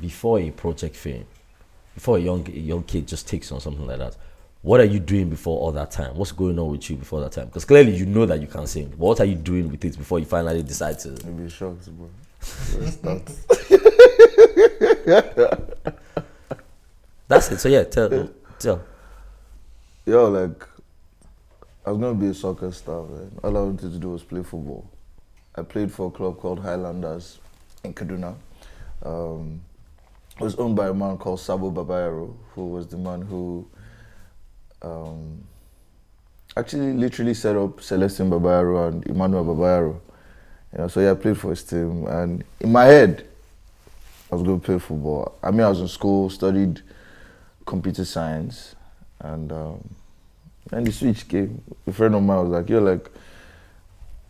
before a project fame, before a young kid just takes on something like that, what are you doing before all that time? What's going on with you before that time? Because clearly you know that you can sing. But what are you doing with it before you finally decide to? You'll be shocked, bro. That's That's it. So yeah, tell. Yo, like, I was gonna be a soccer star, man. All I wanted to do was play football. I played for a club called Highlanders in Kaduna. It was owned by a man called Sabo Babayaro, who was the man who actually literally set up Celestine Babayaro and Emmanuel Babayaro. You know, so yeah, I played for his team, and in my head, I was going to play football. I mean, I was in school, studied computer science, and the switch came. A friend of mine was like, "Yo, like,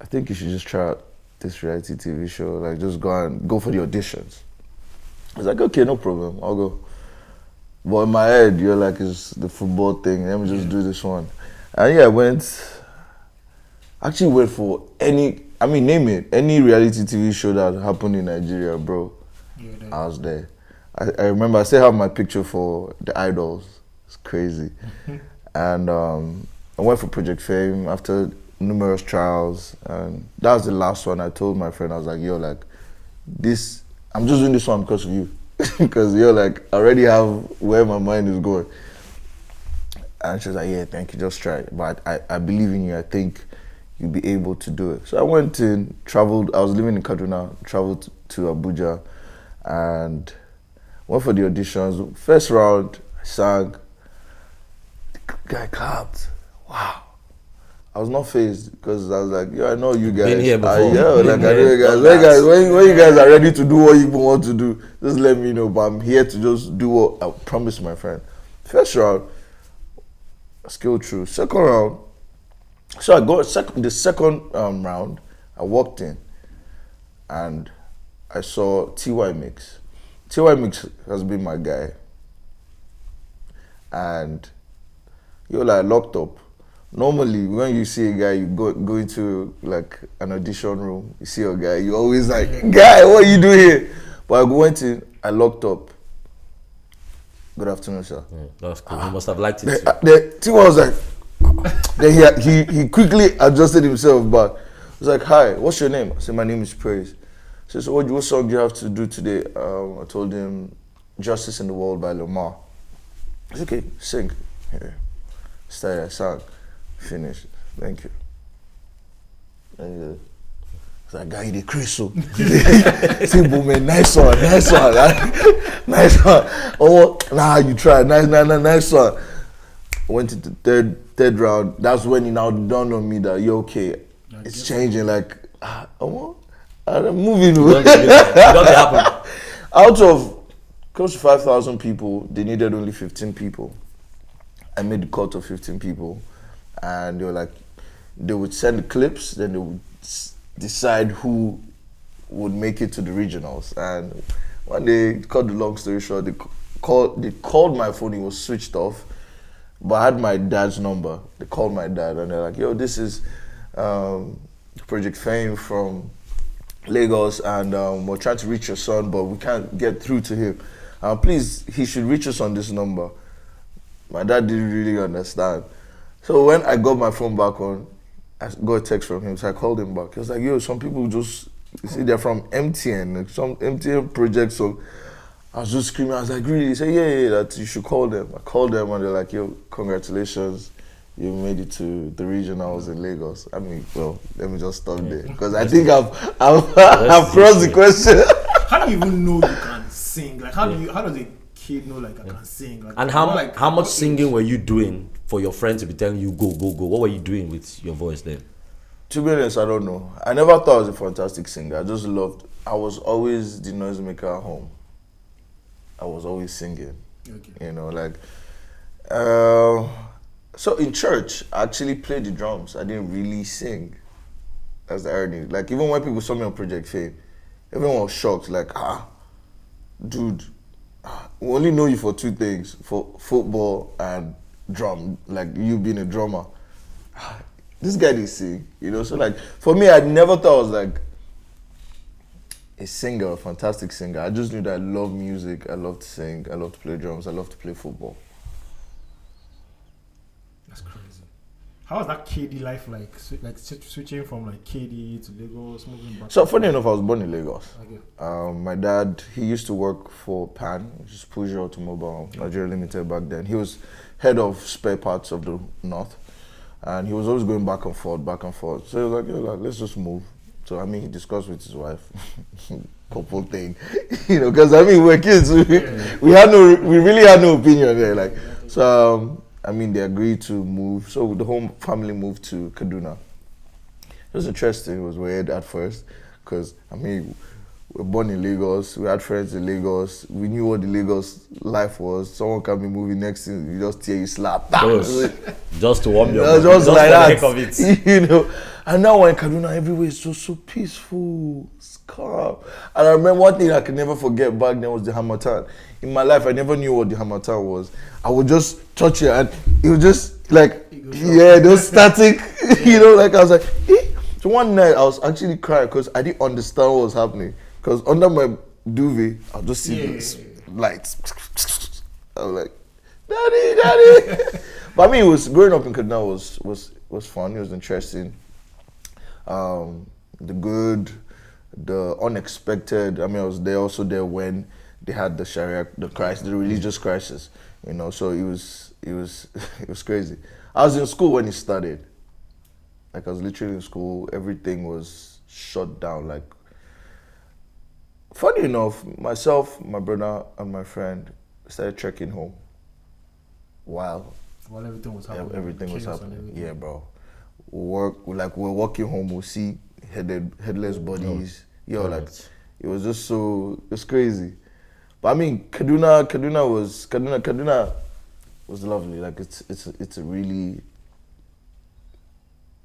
I think you should just try out this reality TV show. Like, just go for the auditions." I was like, "Okay, no problem, I'll go." But in my head, you're like, it's the football thing. Let me just do this one. And yeah, I went for name it, any reality TV show that happened in Nigeria, bro. I was there. I remember I still have my picture for the Idols. It's crazy. And I went for Project Fame after numerous trials. And that was the last one. I told my friend, I was like, yo, like, I'm just doing this one because of you. Because you're like, I already have where my mind is going. And she was like, yeah, thank you, just try it. But I believe in you. I think you'll be able to do it. So I went in, traveled. I was living in Kaduna, traveled to Abuja, and went for the auditions. First round, I sang. The guy clapped. Wow. I was not fazed because I was like, yeah, I know you guys. Been here before. I know you guys. When you guys are ready to do what you want to do, just let me know. But I'm here to just do what I promised my friend. First round, skill through. Second round, so I got the second round. I walked in, and I saw TY Mix. TY Mix has been my guy, and you're like locked up. Normally, when you see a guy, you go into like an audition room, you see a guy, you always like, guy, what are you doing here? But I went in, I locked up. Good afternoon, sir. That's cool. He must have liked it. The team was like, then he quickly adjusted himself back. He was like, hi, what's your name? I said, my name is Praiz. He said, so what song do you have to do today? I told him, Justice in the World by Lamar. He said, okay, sing. Here. Started, I sang. Finished. Thank you. And it's like, guy, the crystal. See, man, nice one. Nice one. Oh, nah, you tried. Nice one. Went to the third round. That's when he now dawned on me that you're okay. It's changing. Like, I'm moving. Out of close to 5,000 people, they needed only 15 people. I made the cut of 15 people. And they were like, they would send the clips, then they would decide who would make it to the regionals. And one day, cut the long story short, they called my phone, it was switched off, but I had my dad's number. They called my dad and they're like, yo, this is Project Fame from Lagos, and we're trying to reach your son, but we can't get through to him. Please, he should reach us on this number. My dad didn't really understand. So when I got my phone back on, I got a text from him, so I called him back. He was like, yo, some people just, you see, they're from MTN, like some MTN project, so I was just screaming. I was like, really? He said, yeah, that you should call them. I called them and they're like, yo, congratulations, you made it to the regionals in Lagos. I mean, well, let me just stop there, because I think I've crossed the question. How do you even know you can sing? Like, how does a kid know, like, I can sing? Like, and how much singing were you doing for your friends to be telling you, go? What were you doing with your voice then? To be honest, I don't know. I never thought I was a fantastic singer. I was always the noisemaker at home. I was always singing. Okay. You know, like, so in church, I actually played the drums. I didn't really sing. That's the irony. Like, even when people saw me on Project Fame, everyone was shocked, like, dude, we only know you for two things, for football and drum, like you being a drummer. This guy didn't sing, you know? So like, for me, I never thought I was like a singer, a fantastic singer. I just knew that I love music, I love to sing, I love to play drums, I love to play football. That's crazy. How was that KD life like? Switching from like KD to Lagos, moving back. So funny enough, I was born in Lagos. Okay. My dad, he used to work for PAN, which is Peugeot Automobile Nigeria Limited back then. He was head of spare parts of the North, and he was always going back and forth, back and forth. So he was like, "Yo, like, let's just move." So I mean, he discussed with his wife, couple thing, because I mean, we're kids. We really had no opinion there. Like, so I mean, they agreed to move. So the whole family moved to Kaduna. It was interesting. It was weird at first, because I mean, we were born in Lagos. We had friends in Lagos. We knew what the Lagos life was. Someone can be moving next thing, you just tear you slap. Just to warm your mind. Just like that. Of it. And now we're in Kaduna, everywhere is so peaceful, it's calm. And I remember one thing I can never forget back then was the Hamatan. In my life, I never knew what the Hamatan was. I would just touch it and it was just like, those static, like I was like, eh. So one night I was actually crying because I didn't understand what was happening. Because under my duvet, I'll just see these lights. I was like, Daddy. But I mean, growing up in Kaduna was fun, it was interesting. The good, the unexpected. I mean, I was also there when they had the Sharia, the religious crisis. So it was crazy. I was in school when it started. Like I was literally in school. Everything was shut down. Like, funny enough, myself, my brother, and my friend started trekking home. While everything was happening. Everything was happening. Yeah, bro. We're walking home, we'll see headless bodies. It was just it's crazy. But I mean, Kaduna was lovely. Like it's a really,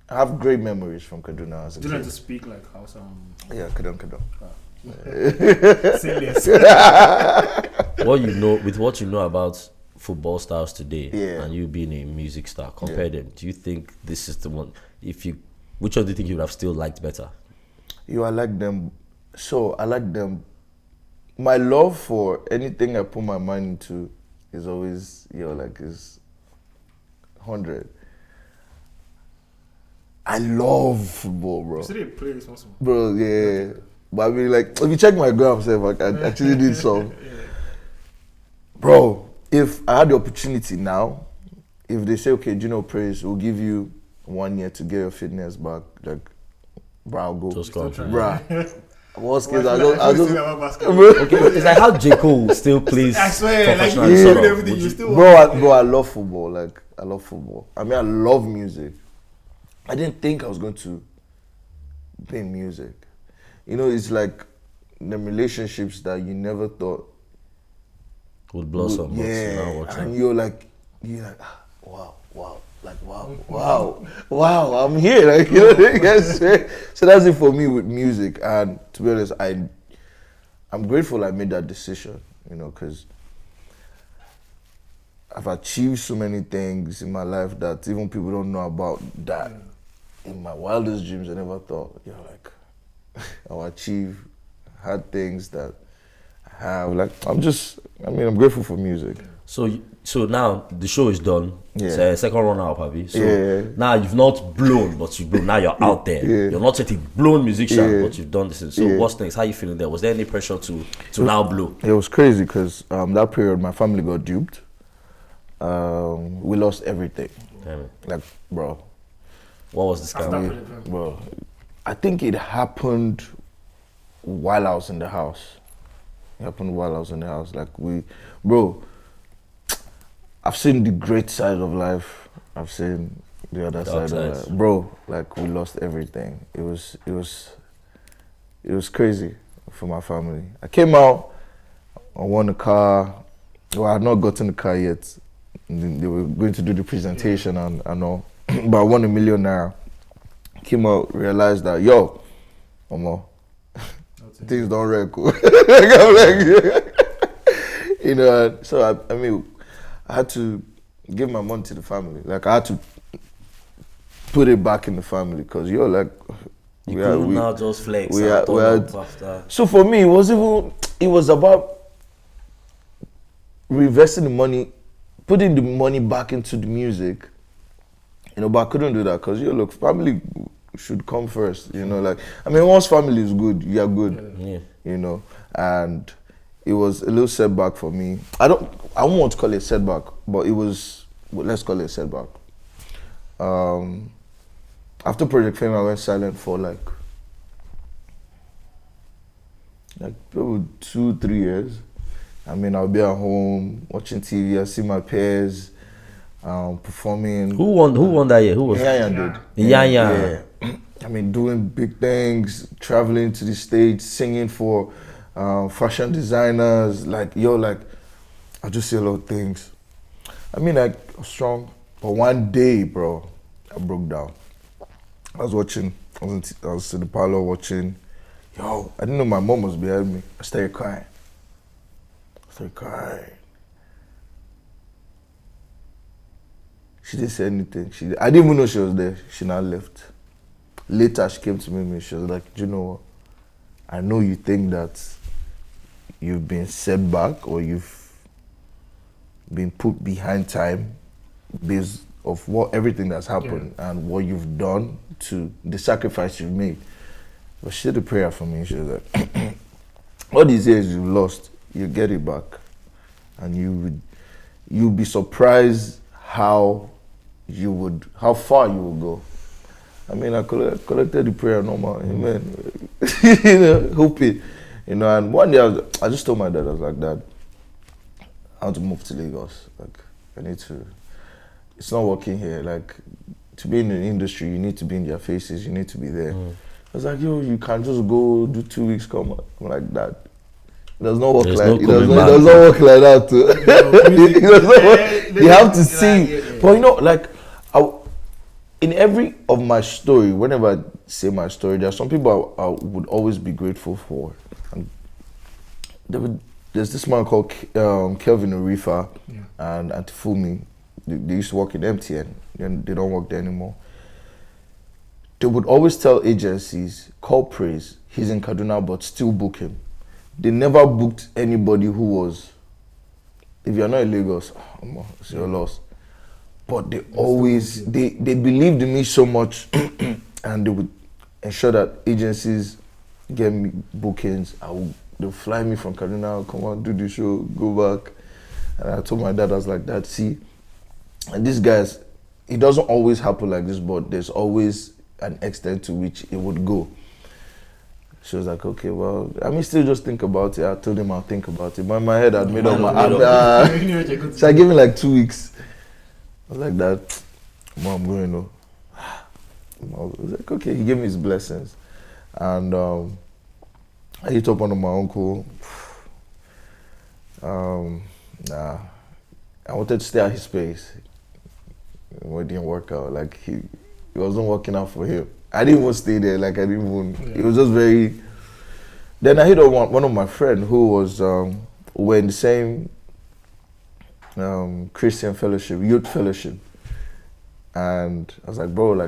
I have great memories from Kaduna as a kid. Do you like to speak like Hausa? Yeah, Kaduna. Serious. What you know about football stars today, and you being a music star, compare them. Do you think this is the one? Which one do you think you would have still liked better? I like them. So I like them. My love for anything I put my mind into is always is 100. I love football, bro. So they play this also. Bro, yeah. But I mean, like, if you check my gram, I actually did some. Bro, if I had the opportunity now, if they say, okay, Praiz, we'll give you 1 year to get your fitness back, like, bro, I'll go. Just go. Bro. Worst case, I just okay, it's like how J. Cole still plays professionally. Everything you still bro, I love football. Like, I love football. I mean, I love music. I didn't think I was going to play music. It's like the relationships that you never thought would blossom. Yeah, and you're like, wow, I'm here. Like, so that's it for me with music. And to be honest, I'm grateful I made that decision, because I've achieved so many things in my life that even people don't know about, that in my wildest dreams I never thought, I'll achieve, had things that I have. Like, I'm grateful for music. So now the show is done. Yeah. It's a second run up, Abby. So now you've not blown, but you've blown. Now you're out there. Yeah. You're not yet a blown musician, but you've done this. So what's next? How are you feeling there? Was there any pressure to now blow? It was crazy because that period my family got duped. We lost everything. Damn it. Like, bro. What was the scam? Bro, I think it happened while I was in the house. Like, I've seen the great side of life. I've seen the other side of life. Bro, like, we lost everything. It was crazy for my family. I came out, I won a car. Well, I had not gotten the car yet. They were going to do the presentation and all. But I won $1 million. Came out, realized that, things don't record. So I mean, I had to give my money to the family. Like, I had to put it back in the family because You We couldn't are- we- now just flex we and are- turn we are- up after. So for me, it was about reinvesting the money, putting the money back into the music. But I couldn't do that because look, family should come first. Like once family is good, you are good. Yeah. And it was a little setback for me. I don't want to call it a setback, but it was. Let's call it a setback. After Project Fame, I went silent for like probably 2-3 years. I'll be at home watching TV. I see my peers performing. Who won that year? Who was Yeah, did. Yeah. Doing big things, traveling to the States, singing for fashion designers. I just see a lot of things. I was strong, but one day, bro, I broke down. I was in the parlor watching. I didn't know my mom was behind me. I started crying. She didn't say anything. I didn't even know she was there. She now left. Later, she came to me and she was like, "Do you know what? I know you think that you've been set back or you've been put behind time based of everything that's happened and what you've done to the sacrifice you've made." But she did a prayer for me. She was like, all these years you've lost, you get it back. And you'll be surprised how far you will go. I collected the prayer normal, amen. Hope it. And one day I just told my dad, I was like, "Dad, I want to move to Lagos. It's not working here. To be in the industry, you need to be in their faces, you need to be there." I was like, "You can't just go do 2 weeks, come." I'm like, "Dad, it does not work it does not work like that too." It does not work. You have to see. But in every of my story, whenever I say my story, there are some people I would always be grateful for. And there's this man called Kelvin Orifa and Antifumi. They used to work in MTN, and they don't work there anymore. They would always tell agencies, "Call Praiz, he's in Kaduna, but still book him." They never booked anybody who was, if you're not in Lagos, it's your loss. But they always, they believed in me so much and they would ensure that agencies get me bookings. They'll fly me from Kaduna, come on, do the show, go back. And I told my dad, I was like, "Dad, see," and these guys, it doesn't always happen like this, but there's always an extent to which it would go. She was like, "Okay, well, still just think about it." I told him I'll think about it. But in my head, I'd made up my... So I gave him like 2 weeks. I was like, "Dad, Mom, I'm going to..." I was like, okay. He gave me his blessings. And I hit up one of my uncle. I wanted to stay at his space. It didn't work out. It wasn't working out for him. I didn't even stay there. It was just very... Then I hit up one of my friends who was... we're in the same Christian fellowship, youth fellowship. And I was like, "Bro, I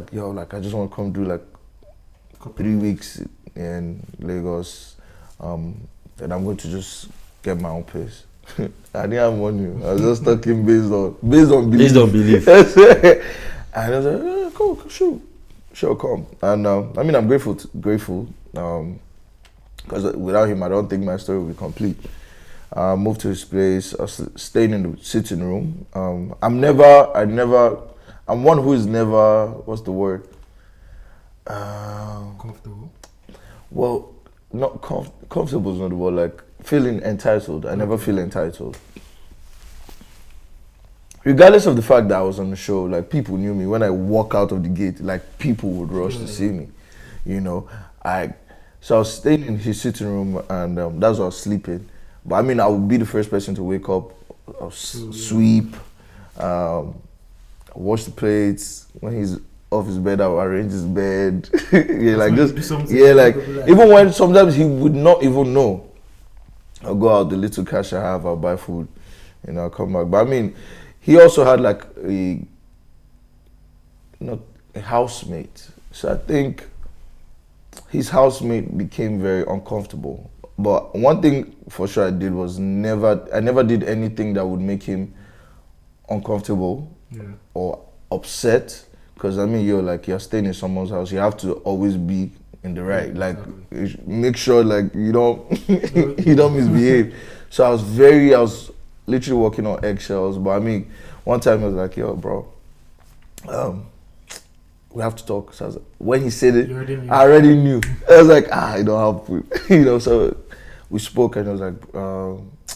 just want to come do 3 weeks in Lagos. And I'm going to just get my own place." I didn't have money. I was just talking based on belief. Based on belief. And I was like, "Cool, sure, come." And I'm grateful because without him, I don't think my story would be complete. Moved to his place. I was staying in the sitting room. I'm one who is never, what's the word? Comfortable. Well, not comfortable is not the word. Feeling entitled. I never feel entitled. Regardless of the fact that I was on the show, people knew me. When I walk out of the gate, people would rush to see me. So I was staying in his sitting room, and that's where I was sleeping. But I would be the first person to wake up, sweep, wash the plates. When he's off his bed, I'll arrange his bed. Even when sometimes he would not even know. I'll go out, the little cash I have, I'll buy food, I'll come back. But he also had a housemate. So I think his housemate became very uncomfortable. But one thing for sure I did was I never did anything that would make him uncomfortable or upset. Because I mean, you're staying in someone's house, you have to always be in the right. Like, make sure like you don't you don't misbehave. So I was literally walking on eggshells. But I mean, one time I was like, yo, bro, we have to talk. So I was like, when he said it, I already knew. I was like, I don't have, so we spoke and I was like,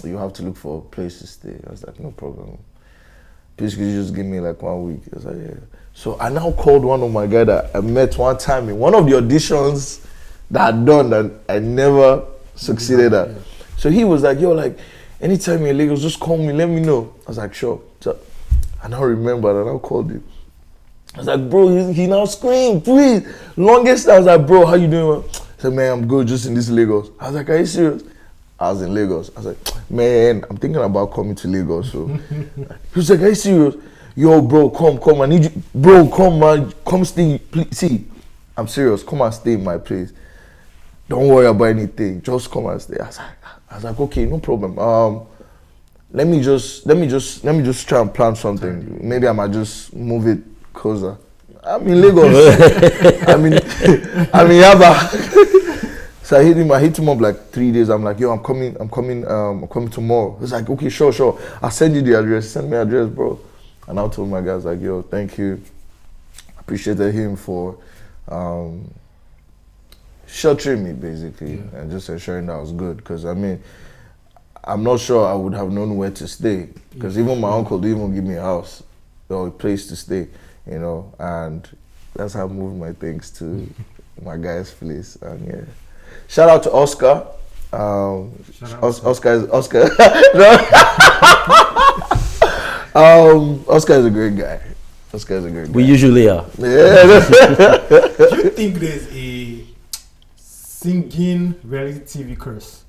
you have to look for a place to stay. I was like, no problem. Please, could you just give me like 1 week? I was like, yeah. So I now called one of my guys that I met one time in one of the auditions that I'd done that I never succeeded at. So he was like, yo, like, anytime you're in Lagos, just call me, let me know. I was like, sure. So I now remembered and I now called him. I was like, bro, he now screamed, please. Longest I was like, bro, how you doing? He said, man, I'm good, just in this Lagos. I was like, are you serious? I was in Lagos. I was like, man, I'm thinking about coming to Lagos. So he was like, are you serious? Yo, bro, come, I need you. Bro, come, man, come stay. Please. See, I'm serious. Come and stay in my place. Don't worry about anything. Just come and stay. I was like, okay, no problem. Let me just try and plan something. Maybe I might just move it closer. I'm in Lagos. I'm in Yaba. So I hit him up like 3 days. I'm like, yo, I'm coming tomorrow. He's like, okay, sure. I'll send you the address. Send me address, bro. And I told my guys like, yo, thank you. Appreciated him for sheltering me basically and just ensuring that I was good. Because I mean, I'm not sure I would have known where to stay. Because even my uncle didn't even give me a house or a place to stay, and that's how I moved my things to my guy's place. And yeah. Shout out to Oscar. Oscar. Oscar is a great guy. We usually are. Yeah. Do you think there's a singing reality TV curse?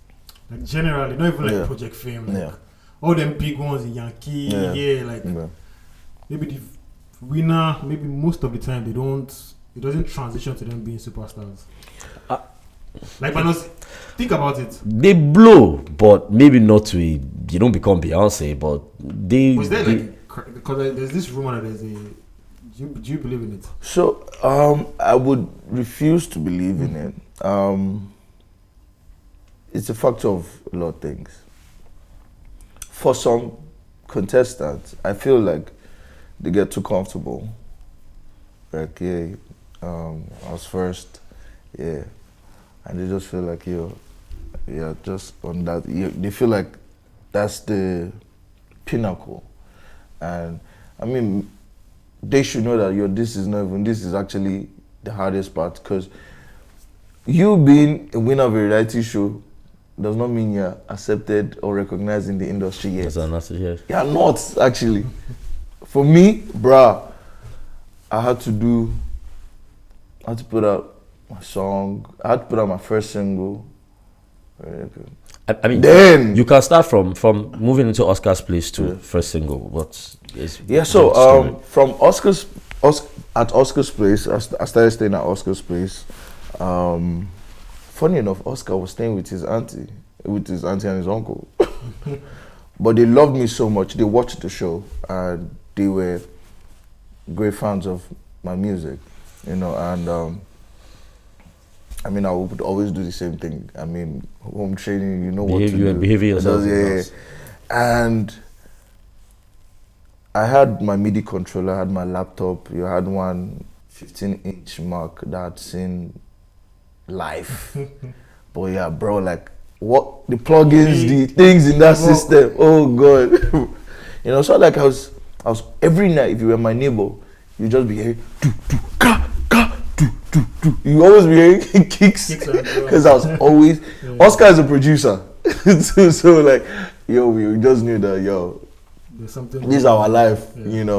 Like generally, not even like Project Fame. Like all them big ones in Yankee, maybe the winner, maybe most of the time it doesn't transition to them being superstars. Like, but think about it. They blow, but maybe not to you don't become Beyonce, but they. Was there because there's this rumor that there's a. Do you believe in it? So I would refuse to believe in it. It's a factor of a lot of things. For some contestants, I feel like they get too comfortable. Like, I was first, and they just feel like, just on that, they feel like that's the pinnacle. And I mean, they should know that, this is actually the hardest part, because you being a winner of a reality show does not mean you're accepted or recognized in the industry yet. Yes. You're not, actually. For me, bruh, I had to put out my song. I had to put out my first single. I mean, then you can start from moving into Oscar's place to first single. But from at Oscar's place, I started staying at Oscar's place. Funny enough, Oscar was staying with his auntie and his uncle. But they loved me so much. They watched the show and they were great fans of my music, and I mean, I would always do the same thing. I mean, home training, what to do. Behaving yourself. And I had my MIDI controller, I had my laptop. You had one 15-inch Mac that had seen live. But yeah, bro, like, what the plugins, the things in that system. Oh God. So like I was every night, if you were my neighbor, you'd just be hearing you always be hearing kicks because I was always Oscar is a producer. so like, we just knew that this is our life, and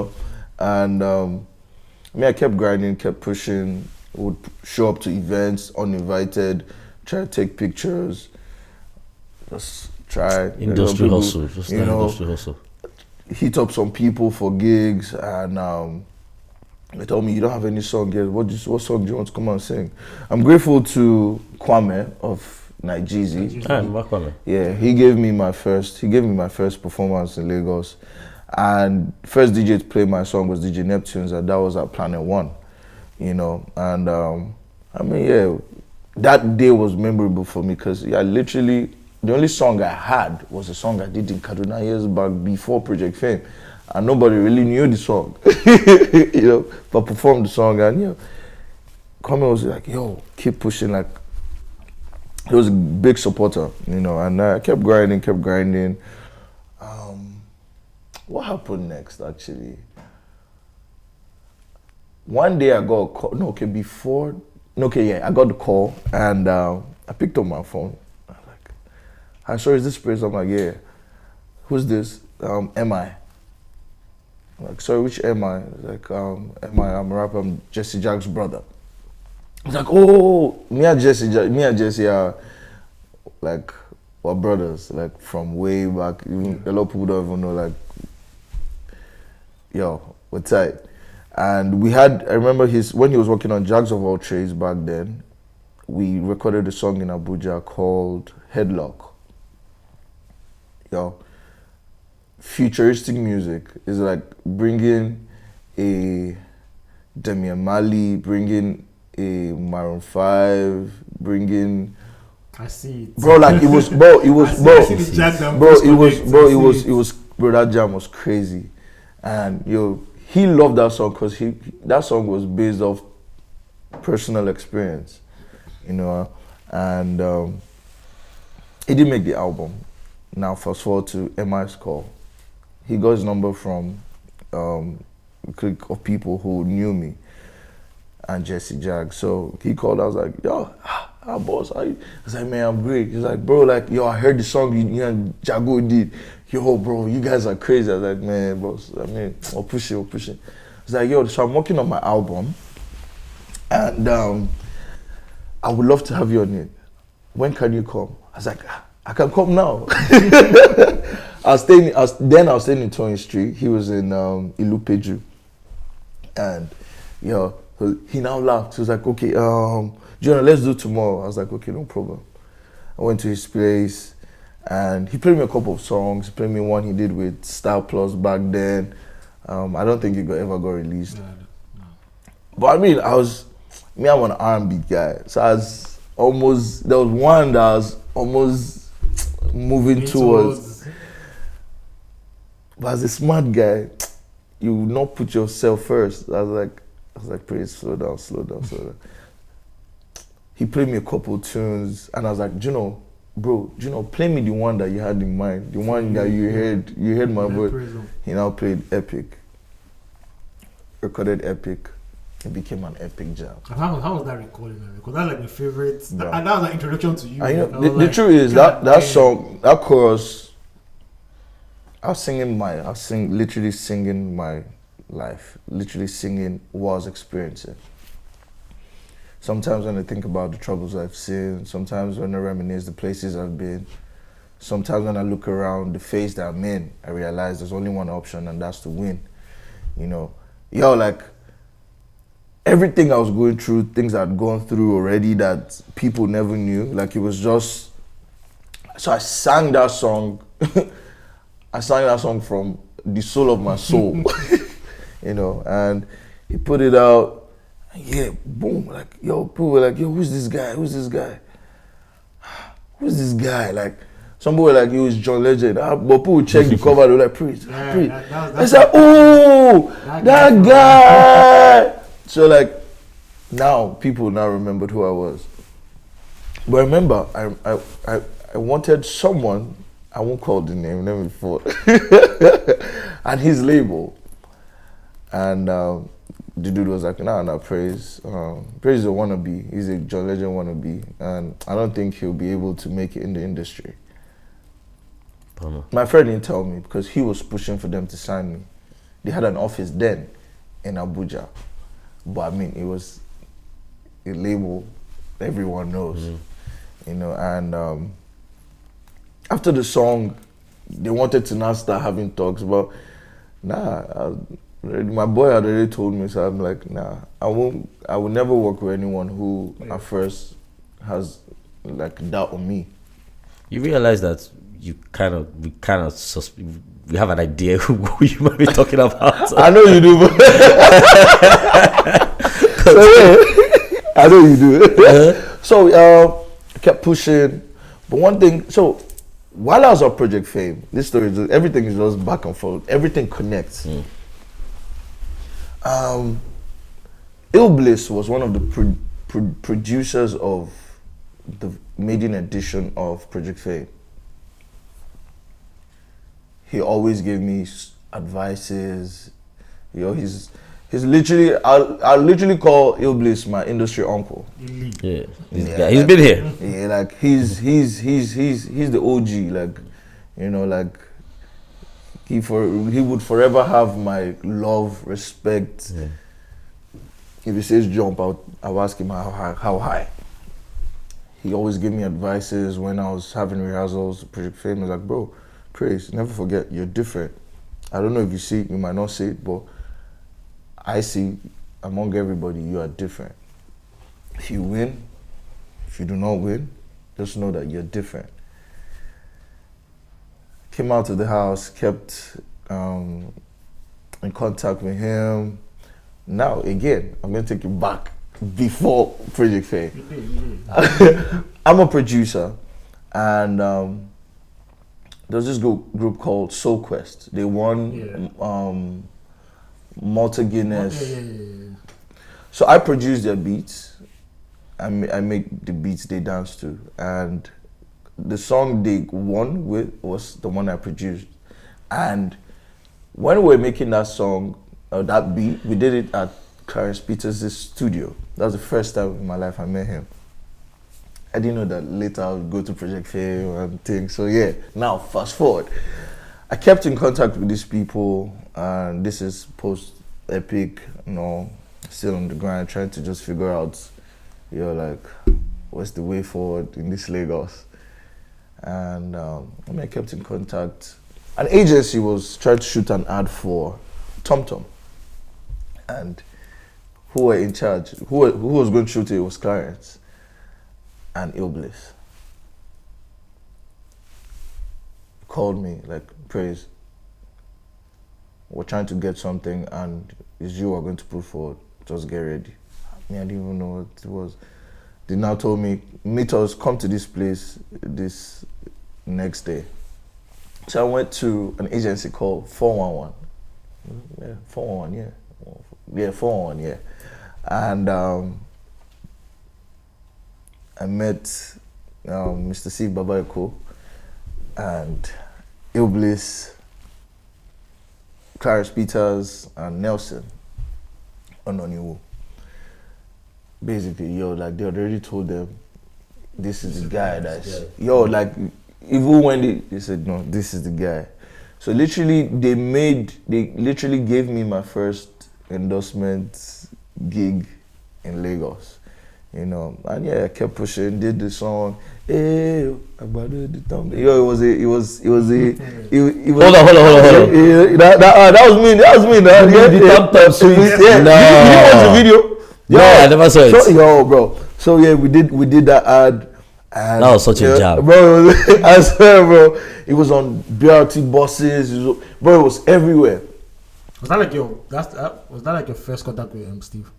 I kept grinding, kept pushing, would show up to events uninvited, try to take pictures, just try industry hustle, industry hustle. Hit up some people for gigs, and They told me, you don't have any song yet. What song do you want to come and sing? I'm grateful to Kwame of Nigezie. Kwame. Yeah, he gave me my first performance in Lagos. And first DJ to play my song was DJ Neptunes, and that was at Planet One, you know. And I mean, yeah, that day was memorable for me because literally the only song I had was a song I did in Kaduna years back before Project Fame, and nobody really knew the song, you know. But performed the song, and you know, Kwame was like, "Yo, keep pushing!" Like, he was a big supporter, you know. And I kept grinding. What happened next, actually? One day I got a call. I got the call, and I picked up my phone. I was like, "Hi, sorry, is this Praiz?" I'm like, "Yeah." "Who's this?" "Am I?" I'm like, "Sorry, which am I?" Like, "Am I? I'm a rapper. I'm Jesse Jack's brother." I was like, "Oh, me and Jesse are like, we're brothers, like from way back. Even a lot of people don't even know, like, yo, we're tight." And I remember when he was working on Jags of All Trades back then, we recorded a song in Abuja called Headlock. Yo, futuristic music is like bringing a Damian Marley, bringing a Maroon 5, bringing... I see it. Bro, like it was that jam was crazy. And yo, he loved that song because that song was based off personal experience, you know. And he didn't make the album. Now fast forward to MI's call. He got his number from a clique of people who knew me and Jesse Jag. So he called. I was like, "Yo, boss, how you?" I was like, "Man, I'm great." He's like, "Bro, like, yo, I heard the song you and Jago did. Yo, bro, you guys are crazy." I was like, "Man, boss, I mean, we'll push it. He's like, "Yo, so I'm working on my album, and I would love to have you on it. When can you come?" I was like, "I can come now." I was staying in Tony Street. He was in Ilupeju, and yo, he now laughed. He was like, "Okay, Jonah, let's do tomorrow." I was like, "Okay, no problem." I went to his place, and he played me a couple of songs. He played me one he did with Style Plus back then. I don't think it ever got released. No. But I mean, I'm an R&B guy, so there was one that I was almost moving towards. But as a smart guy, you will not put yourself first. I was like, "Praiz, slow down. He played me a couple tunes, and I was like, Juno, play me the one that you had in mind, the one that you heard my voice." He now played Epic, recorded Epic. It became an epic jam. And how was that recording? Because that's like my favorite. And that was an introduction to you. The truth is that song, that chorus, I was literally singing my life, literally singing what I was experiencing. Sometimes when I think about the troubles I've seen, sometimes when I reminisce the places I've been, sometimes when I look around the phase that I'm in, I realize there's only one option, and that's to win. You know, yo, like, everything I was going through, things I'd gone through already that people never knew, like, it was just... So I sang that song. I sang that song from the soul of my soul, you know, and he put it out, and yeah, boom, like, yo, people were like, "Yo, who's this guy? Like, some people were like, "Yo, it's John Legend." But people would check the cover, they were like, "Praiz." It's like, "Oh, that guy." So like, now people remembered who I was. But remember, I wanted someone, I won't call the name, let me fall, and his label. And the dude was like, nah, Praiz. Praiz is a wannabe. He's a John Legend wannabe. And I don't think he'll be able to make it in the industry. My friend didn't tell me because he was pushing for them to sign me. They had an office then in Abuja. But I mean, it was a label everyone knows, you know. And after the song, they wanted to now start having talks about, My boy had already told me, so I'm like, nah, I will never work with anyone who at first has like doubt on me. You realize that we have an idea who you might be talking about. I know you do, but I know you do. Uh-huh. So I kept pushing, but one thing. So while I was on Project Fame, this story, everything is just back and forth. Everything connects. Ill Bliss was one of the producers of the maiden edition of Project Fame. He always gave me advices. You know, he's literally. I'll literally call Ill Bliss my industry uncle. Yeah, he's been here. Yeah, like he's the OG. Like, you know, like he would forever have my love, respect. Yeah. If he says jump, I'll ask him how high. He always gave me advices when I was having rehearsals. Project Fame was like, bro, Praiz, never forget, you're different. I don't know if you see it, you might not see it, but I see among everybody, you are different. If you win, if you do not win, just know that you're different. Came out of the house, kept in contact with him. Now, again, I'm going to take you back before Project Fame. I'm a producer, and there's this group called Soul Quest. They won Malta Guinness. So I produce their beats. I make the beats they dance to, and the song they won with was the one I produced. And when we were making that song, that beat, we did it at Praiz Peters' studio. That was the first time in my life I met him. I didn't know that later I would go to Project Fame and things. So yeah, now fast forward. I kept in contact with these people, and this is post-epic, you know, still on the grind, trying to just figure out, you know, like, what's the way forward in this Lagos. And I kept in contact. An agency was trying to shoot an ad for TomTom. And who were in charge, who was going to shoot it was Clarence and Ill Bliss. Called me, like, Praiz, we're trying to get something and it's you are going to put forward, just get ready. I didn't even know what it was. They now told me, meet us, come to this place this next day. So I went to an agency called 411. Yeah, 411, yeah. Yeah, 411, yeah. And I met Mr. Steve Babaiko and Ill Bliss, Praiz Peters, and Nelson Ononiwu. Basically, like, they already told them, this is the guy that's, like, even when they said, no, this is the guy. So literally, they literally gave me my first endorsement gig in Lagos, you know. And yeah, I kept pushing, did the song. Hey, about the thumb. Yo, it was hold on. That was me. Yeah, no. You watch the video? No, I never saw it. Yo, bro. So yeah, we did that ad. And that was such a jam, bro. I swear, bro. It was on BRT buses. It was everywhere. Was that like your first contact with Steve?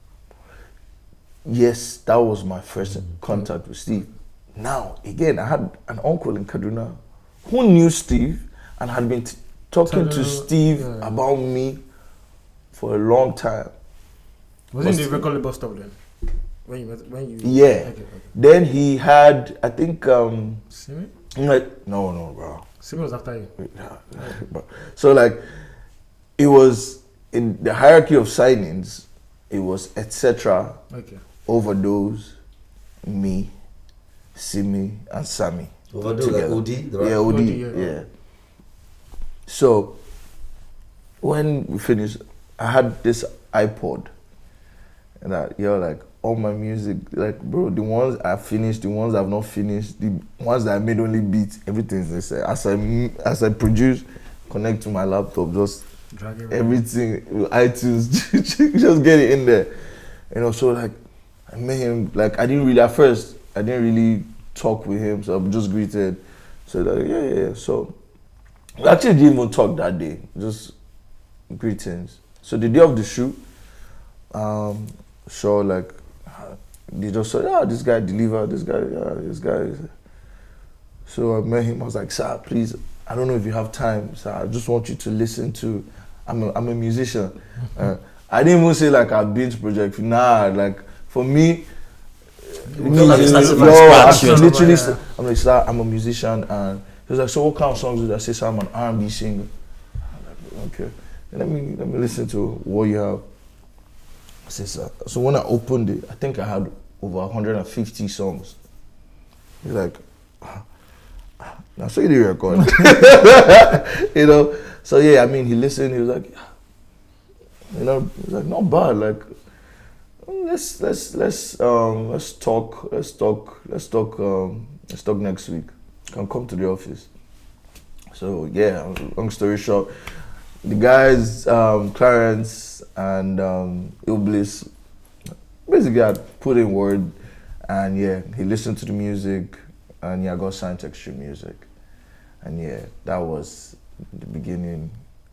Yes, that was my first contact with Steve. Now, again, I had an uncle in Kaduna who knew Steve and had been talking to Steve about me for a long time. Was it in the record bus stop then? When you yeah. Okay. Then he had, I think, Simi? No, bro. Simi was after you. So like, it was in the hierarchy of signings. It was etc. Okay. Overdose, me, Simi, and Sammy. Overdose, like OD? Yeah, OD. Yeah. So when we finished, I had this iPod, and like all my music, like, bro, the ones I finished, the ones I've not finished, the ones that I made only beats, everything's there. As I produce, connect to my laptop, just everything, iTunes, just get it in there. You know, so like, I met him, like, I didn't really talk with him, so I just greeted. So like, yeah. So we actually didn't even talk that day, just greetings. So the day of the shoot, so like, they just said, this guy delivered, this guy. So I met him, I was like, sir, please, I don't know if you have time, sir, I just want you to listen to, I'm a musician. I didn't even say like I've been to Project. Nah, like for me, I'm like, sir, I'm a musician, and he was like, so what kind of songs did I say? So I'm an R&B singer. I'm like, okay, let me listen to what you have. I said, sir. So when I opened it, I think I had over 150 songs. He's like, now so you did record. You know? So yeah, I mean, he listened, he was like, you know, he's like, not bad, like, let's talk next week. Can come to the office. So yeah, long story short, the guys, Clarence and Iblis, basically I put in word, and yeah, he listened to the music, and yeah, I got signed to Extreme Music, and yeah, that was the beginning,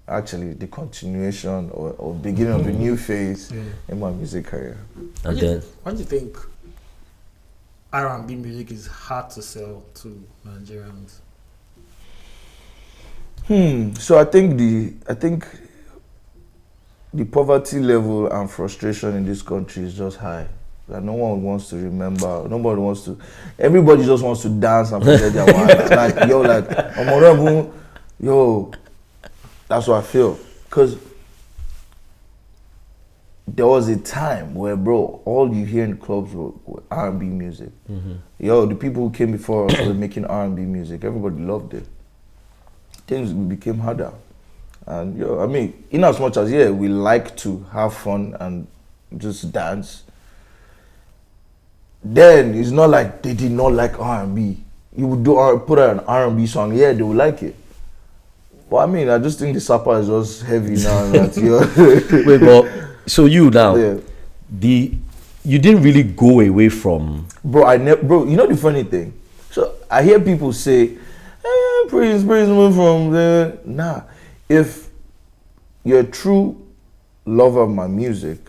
actually the continuation or beginning of a new phase in my music career. And then, why do you think R&B music is hard to sell to Nigerians? So I think the poverty level and frustration in this country is just high. Like no one wants to remember. Everybody just wants to dance and forget their mind. That's what I feel. Because there was a time where, bro, all you hear in clubs were R&B music. The people who came before us were making R&B music. Everybody loved it. Things became harder. And I mean, in as much as we like to have fun and just dance, then it's not like they did not like R&B. You would put out an R&B song, they would like it. But I mean, I just think the supper is just heavy now. Wait, but so you now, you didn't really go away from. Bro, you know the funny thing? So I hear people say, Praiz went from there. Nah, if you're a true lover of my music,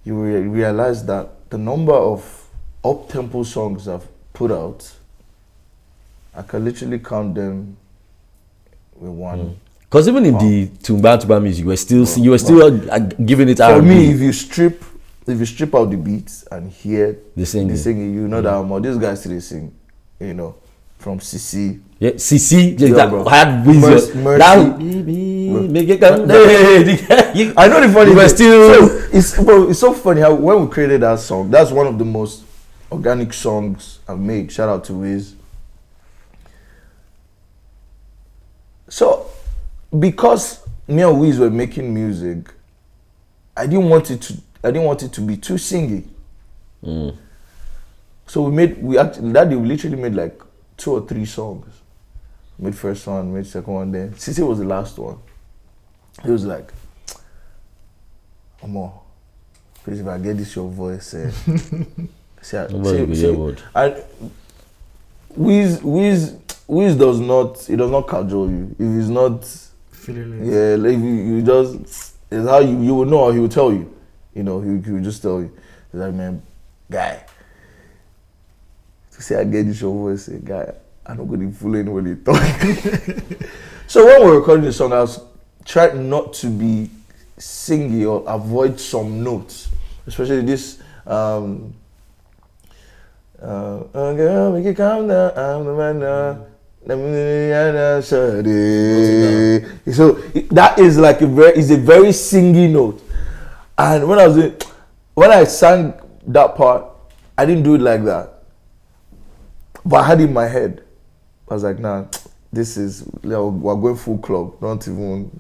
you realize that the number of up-tempo songs I've put out, I can literally count them with one. Because even in the Tumba music, you were still giving it R&B. For me, if you strip out the beats and hear the singing, you know that these guys still sing, you know, from CC. Yeah, CC, that had Mercy. Make it come. I know the funny thing. It's so funny how when we created that song, that's one of the most organic songs I've made. Shout out to Wiz. So, because me and Wiz were making music, I didn't want it to be too singy. So that day we literally made like 2 or 3 songs. Made first one, made second one, then Sisi was the last one. He was like, please, if I get this your voice, Wiz does not cajole you. If he's not feeling it. Yeah, like you just, it's how you will know, or he will tell you. You know, he will just tell you. He's like, man, guy, to say I get this your voice, say, guy, I'm not going to fool anybody talk. So when we were recording the song, I was trying not to be singy or avoid some notes, especially this. Girl, we can calm down. I'm the man now. So that is like a very singy note. And when I sang that part, I didn't do it like that. But I had it in my head. I was like, nah, we're going full club. Not even.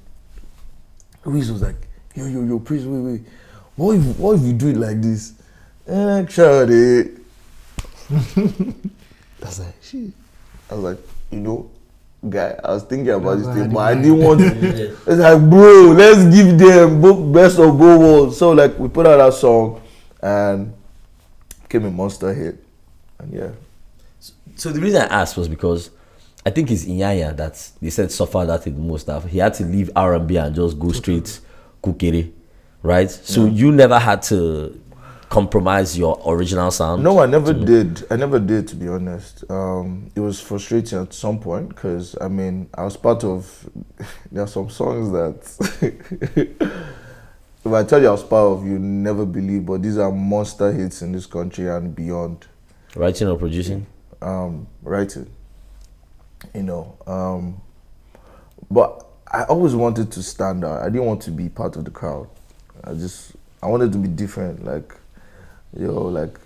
Wiz was like, yo, Praiz, wait. What if you do it like this? I was like, shit. I was like, you know, guy. I was thinking about this thing, but I didn't want to. It's like, bro, let's give them both best of both worlds. So like we put out that song and became a monster hit. And yeah. So the reason I asked was because I think it's Inyanya that they said suffered that the most. That he had to leave R&B and just go straight kukere, right? So you never had to compromise your original sound? No, I never did. I never did, to be honest. It was frustrating at some point because, I mean, I was part of... There are some songs that... If I tell you I was part of, you never believe, but these are monster hits in this country and beyond. Writing or producing? Writing. You know. But I always wanted to stand out. I didn't want to be part of the crowd. I wanted to be different, like... Yo, like,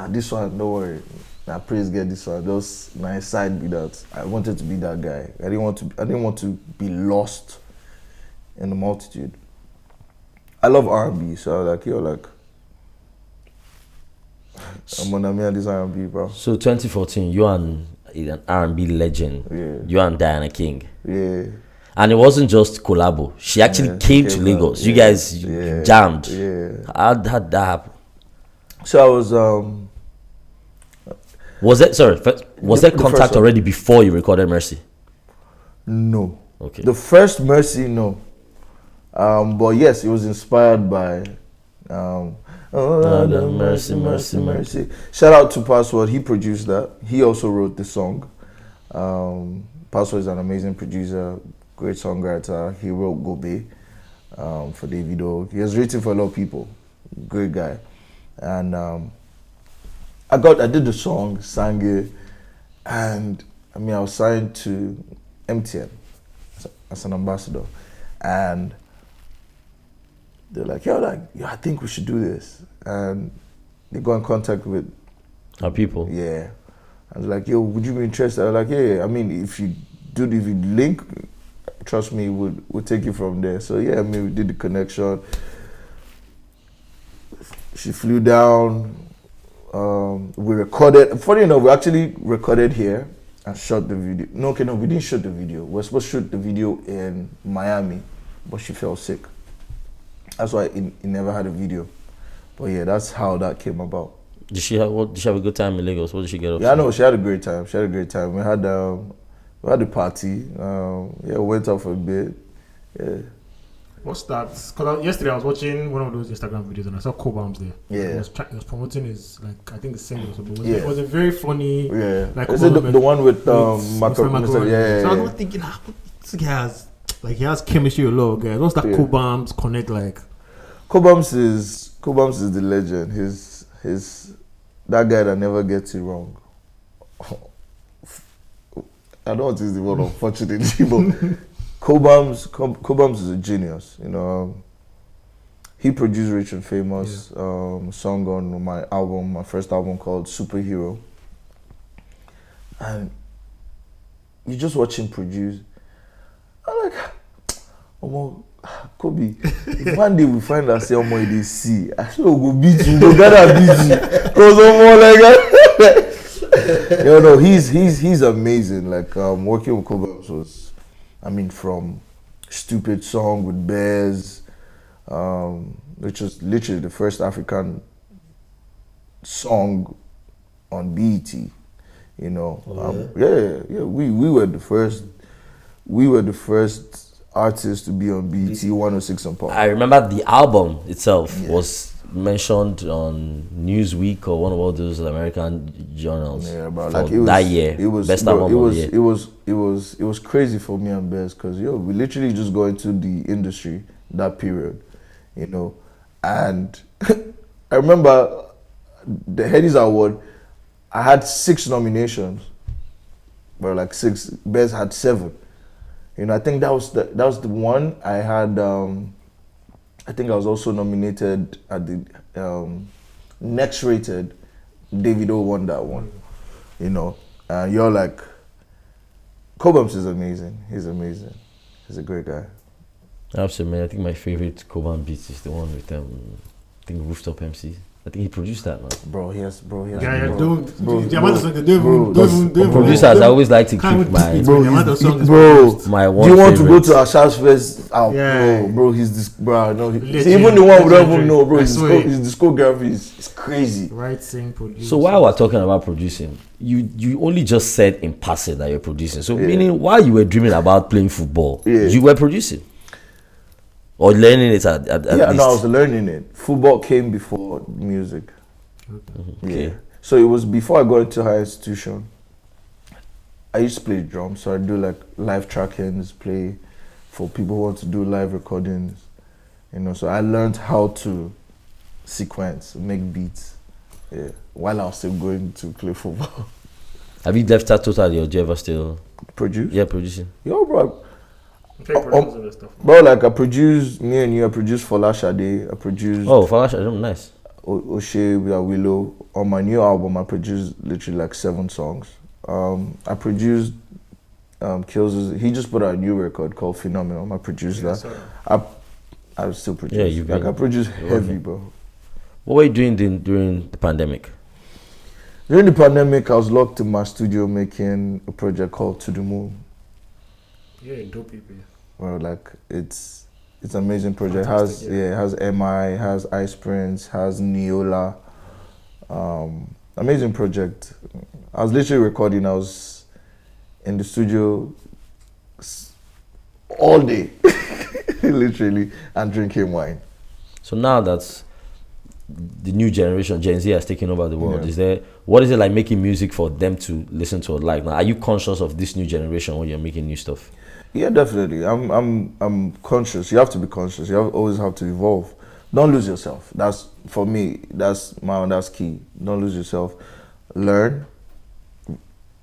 this one, don't worry. Now, Praiz get this one. Just my side be that. I wanted to be that guy. I didn't want to be lost in the multitude. I love R&B, so I was like, yo, like, I'm gonna make this R&B, bro. So 2014, you and an R&B legend. Yeah. You and Diana King. Yeah. And it wasn't just collabo. She actually came to Lagos. You guys jammed. Yeah. How did that happen? So I was Was there contact already before you recorded Mercy? No. Okay. The first Mercy, no. But yes, it was inspired by Mercy, Mercy, Mercy. Shout out to Password, he produced that. He also wrote the song. Password is an amazing producer, great songwriter. He wrote Gobe for Davido. He has written for a lot of people. Great guy. And I did the song, sang it, and I mean I was signed to MTN as an ambassador, and they're like, yo, I think we should do this, and they got in contact with our people. Yeah, I was like, yo, would you be interested? I was like, yeah. I mean, if you link, trust me, we'll take you from there. So yeah, I mean, we did the connection. She flew down, we recorded. Funny enough, we actually recorded here and shot the video. No, we didn't shoot the video. We were supposed to shoot the video in Miami, but she fell sick. That's why it never had a video. But yeah, that's how that came about. Did she have a good time in Lagos? What did she get up to? Yeah, I know, she had a great time. We had a party. We went out for a bit. Yeah. What's that? Because yesterday I was watching one of those Instagram videos and I saw Cobams there. Yeah. He was promoting his, like, I think the single or something. It was a very funny... Yeah. Like, is it the one with Macaron? Yeah. So I was thinking, this guy he has chemistry with a lot of guys. What's that Cobams connect like? Cobams is the legend. He's that guy that never gets it wrong. I don't want to use the word unfortunately, but Cobams is a genius. You know, he produced Rich and Famous, song on my first album called Superhero, and you just watch him produce. I'm like, Kobe, if one day we find ourselves more in the sea, I sure we'll go beat you, go gather beat you, cause more like that. You know, he's amazing. Like working with Cobams was, I mean, from Stupid Song with Bears, which was literally the first African song on BET. You know, we were the first. We were the first artists to be on BET 106 and Pop. I remember the album itself was mentioned on Newsweek or one of all those American journals. Yeah, bro. Like that year, it was best album of the year. It was crazy for me and Bez because we literally just got into the industry that period, you know. And I remember the Headies Award. I had 6 nominations, but like 6. Bez had 7. You know, I think that was the one I had. I think I was also nominated at the Next Rated. Davido won that one. You know, you're like, Cobams is amazing. He's amazing. He's a great guy. Absolutely, man. I think my favorite Cobam beat is the one with I think Rooftop MC. I think he produced that, man. Bro, he has. Yeah, bro. the amount of songs they don't even. Producers, I always like to keep my Bro, the amount of songs. my Do one you want favorite. to go to our Shaz Fest? Yeah. Bro, he's this, bro. No, Legend, even the one we don't even legendary. know, bro. I His swear. discography is crazy. Right, sing, produce. So while we're talking about producing, you only just said in passing that you're producing. So Yeah. meaning while you were dreaming about playing football, Yeah. you were producing or learning it at Yeah, least. no, I was learning it. Football came before music. Okay. Yeah. So it was before I got into higher institution. I used to play drums, so I do like live trackings, play for people who want to do live recordings. You know, so I learned how to sequence, make beats. Yeah, while I was still going to play football. Have you left that totally or do you ever still Produce? yeah producing? Yo, bro. Stuff. Bro, like I produced, me and you, I produced Fola Shade, I produced Oh, Falash, nice. O'Shea with Willow. On my new album, I produced literally like 7 songs. I produced Kills. He just put out a new record called Phenomenon. I produced that. I still produce. Yeah, you've like been I produce working. heavy, bro. What were you doing during the pandemic? During the pandemic, I was locked in my studio making a project called To The Moon. Yeah, dope people. Well, like it's an amazing project. Fantastic, It has MI, has Ice Prince, has Neola. Amazing project. I was literally recording. I was in the studio all day, literally, and drinking wine. So now that the new generation, Gen Z, has taken over the world, Yeah. what is it like making music for them to listen to or like? Now, are you conscious of this new generation when you're making new stuff? Yeah, definitely. I'm conscious. You have to be conscious. You always have to evolve. Don't lose yourself. That's for me. That's key. Don't lose yourself. Learn,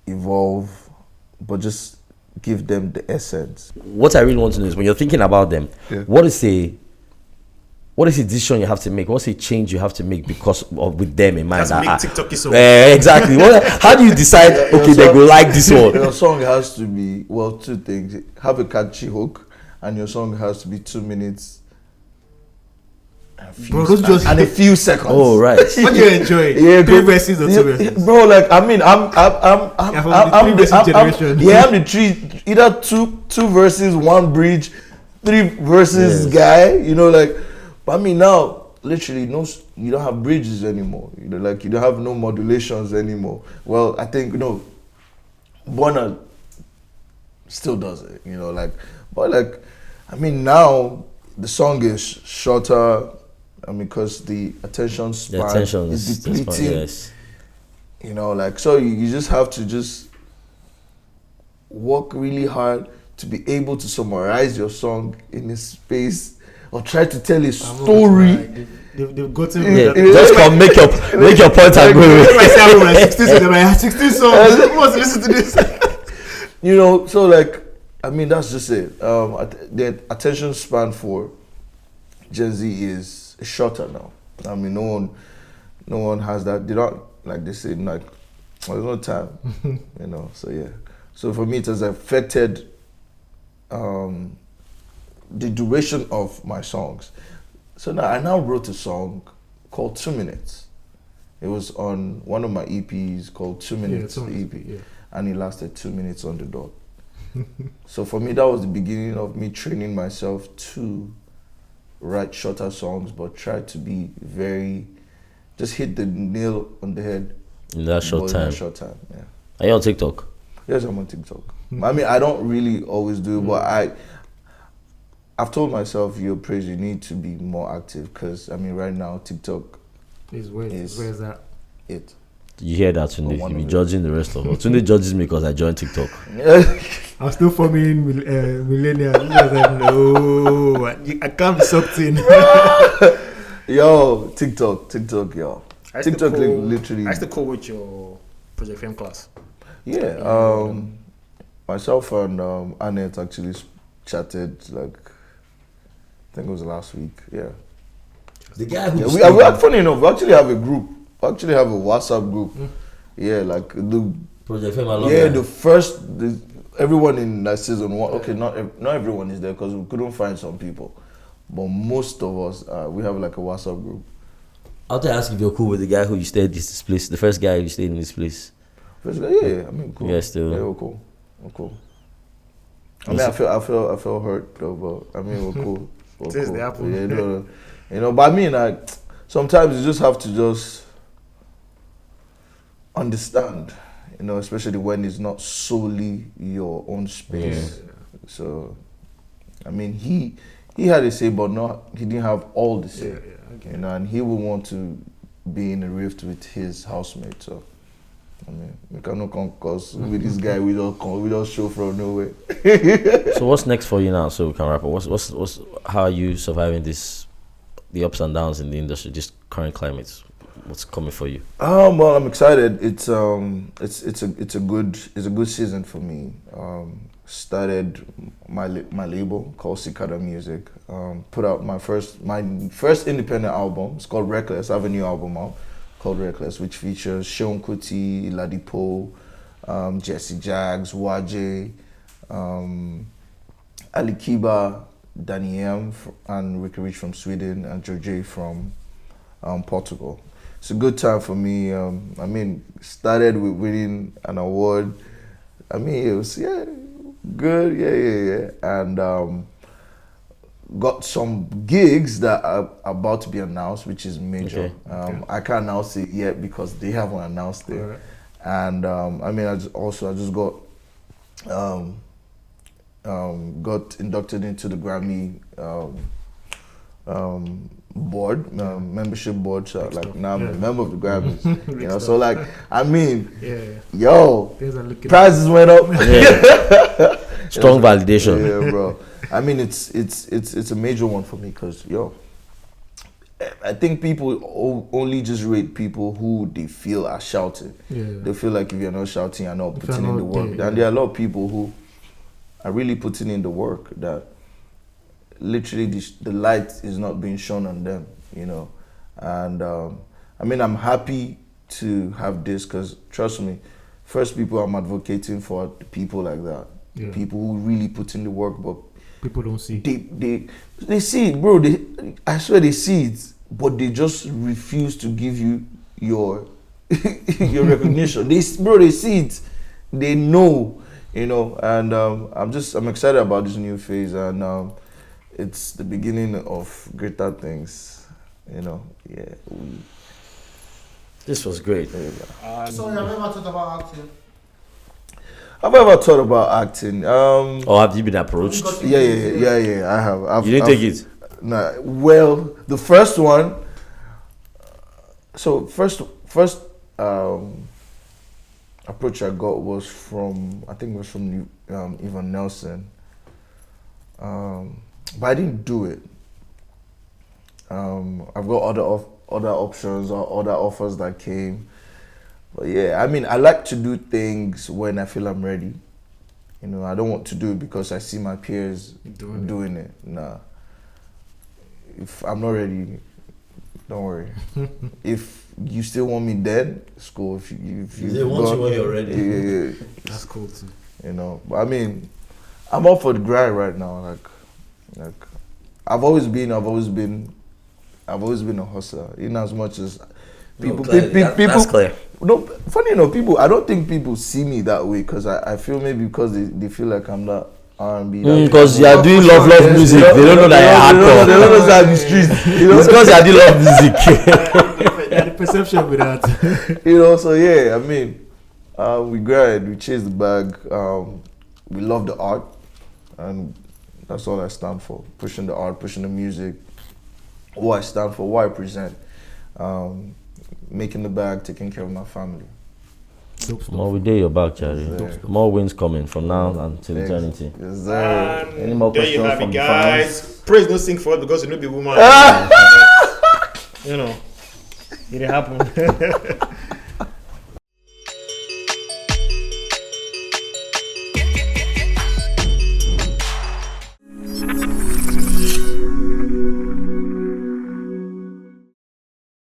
evolve, but just give them the essence. What I really want to know is when you're thinking about them, Yeah. what is a decision you have to make? What's a change you have to make because of with them in mind? That's make TikTok is so. Exactly. How do you decide? Okay, they go like this one. Your song has to be 2 things. Have a catchy hook, and your song has to be 2 minutes. Bro, those just And a few seconds. Oh right. what do you enjoy? Yeah, 3 verses or 2 verses? Bro, like I mean, I'm from the 3 verses generation. Yeah, I'm the 3, either two verses, 1 bridge, 3 verses Yes. guy. You know, like, but I mean now, literally, you don't have bridges anymore. You know, like you don't have no modulations anymore. Well, I think Bonner still does it. You know, like, but like, I mean now the song is shorter. I mean, because the attention span is depleting. Yes. You know, like, so you just have to just work really hard to be able to summarize your song in a space or try to tell a story. They've gotten Yeah, just come make your point and go away. my album like 16 songs. I had 16 songs. Who wants to listen to this? You know, so like, I mean, that's just it. The attention span for Gen Z is shorter now. I mean, no one has that. They don't, like they say, like, there's no time. You know, so yeah. So for me, it has affected the duration of my songs. So now I wrote a song called 2 Minutes. It was on one of my EPs called 2 Minutes EP, and it lasted 2 minutes on the dot. So for me, that was the beginning of me training myself to write shorter songs, but try to be just hit the nail on the head In that short time. Yeah. Are you on TikTok? Yes, I'm on TikTok. I mean, I don't really always do it, but I've told myself, Praiz, you need to be more active because, I mean, right now, TikTok where's that? it. You hear that, Tunde? one You be of it. judging the rest of us. Tunde judges me because I joined TikTok. I'm still forming millennials. You guys like, no, I can't be sucked in. Yo, TikTok, yo. TikTok literally. I used to call with your Project Fame class. Yeah, myself and Annette actually chatted, like, I think it was last week, yeah. The guy who Funny enough, we actually have a group. We actually have a WhatsApp group. Yeah, like the Project Fame everyone in that season 1. Okay, not everyone is there because we couldn't find some people, but most of us we have like a WhatsApp group. I'll just ask if you're cool with the guy who you stayed in this place, the first guy you stayed in this place. First guy, yeah, I mean, cool. Yeah, still. Yeah, we're cool. We're cool. I mean, I feel hurt though, but I mean, we're cool. We're Taste cool. the apple. Yeah, but I mean, like, sometimes you just have to just understand, especially when it's not solely your own space. Yeah. So, I mean, he had a say, but he didn't have all the say. Okay. And he would want to be in a rift with his housemate. So, I mean, we cannot come cause with this guy. We just show from nowhere. So what's next for you now? So we can wrap up. What's how are you surviving the ups and downs in the industry, just current climates? What's coming for you? Well, I'm excited. It's a good season for me. Started my label called Cicada Music. Put out my first independent album. It's called Reckless. I have a new album out called Reckless, which features Seun Kuti, Ladipo, Jesse Jaggs, Waje, Ali Kiba, Danny M, and Ricky Rich from Sweden, and George from Portugal. It's a good time for me. I mean, started with winning an award. I mean, it was good, yeah, and got some gigs that are about to be announced, which is major. Okay. I can't announce it yet because they haven't announced it. Right. And I mean, I just got inducted into the Grammy board, membership board. So like now I'm a member of the Grammys. So like, I mean, yo, prizes went up. Yeah. Strong validation. Yeah, bro. I mean, it's a major one for me because I think people only just rate people who they feel are shouting. Yeah. They feel like if you're not shouting, you're not putting in the work. And there are a lot of people who are really putting in the work that literally the light is not being shown on them, And I mean, I'm happy to have this because, trust me, first people I'm advocating for the people like that. Yeah. People who really put in the work, but people don't see. They see it, bro. I swear they see it, but they just refuse to give you your your recognition. They see it. They know, And I'm excited about this new phase, and it's the beginning of greater things. Yeah. This was great. So you have ever thought about acting? Have I ever thought about acting? Or have you been approached? Yeah. I have. You didn't take it? Nah. Well, the first one. So first approach I got was from Ivan Nelson. But I didn't do it. I've got other options or other offers that came. But yeah, I mean, I like to do things when I feel I'm ready. I don't want to do it because I see my peers doing it. Nah. If I'm not ready, don't worry. If you still want me then, it's cool. If they want you when you're ready. Yeah. That's cool too. But I mean, I'm up for the grind right now. Like I've always been a hustler. In as much as people, that's clear. No, funny enough, people. I don't think people see me that way because I feel maybe because they feel like I'm not R&B. Because you are doing love music. They don't know that you're hardcore. They don't know that the streets. It's because you are doing love music. Yeah, the perception with that. So yeah, I mean, we grind, we chase the bag. We love the art, and that's all I stand for. Pushing the art, pushing the music. What I stand for, what I present. Making the bag, taking care of my family. More we did your back, Charlie. Yes, More wins coming from now until eternity. Yes, sir. Any more there you questions have from it, the guys. fans? Praise don't sing for it because you know be woman. It didn't happen.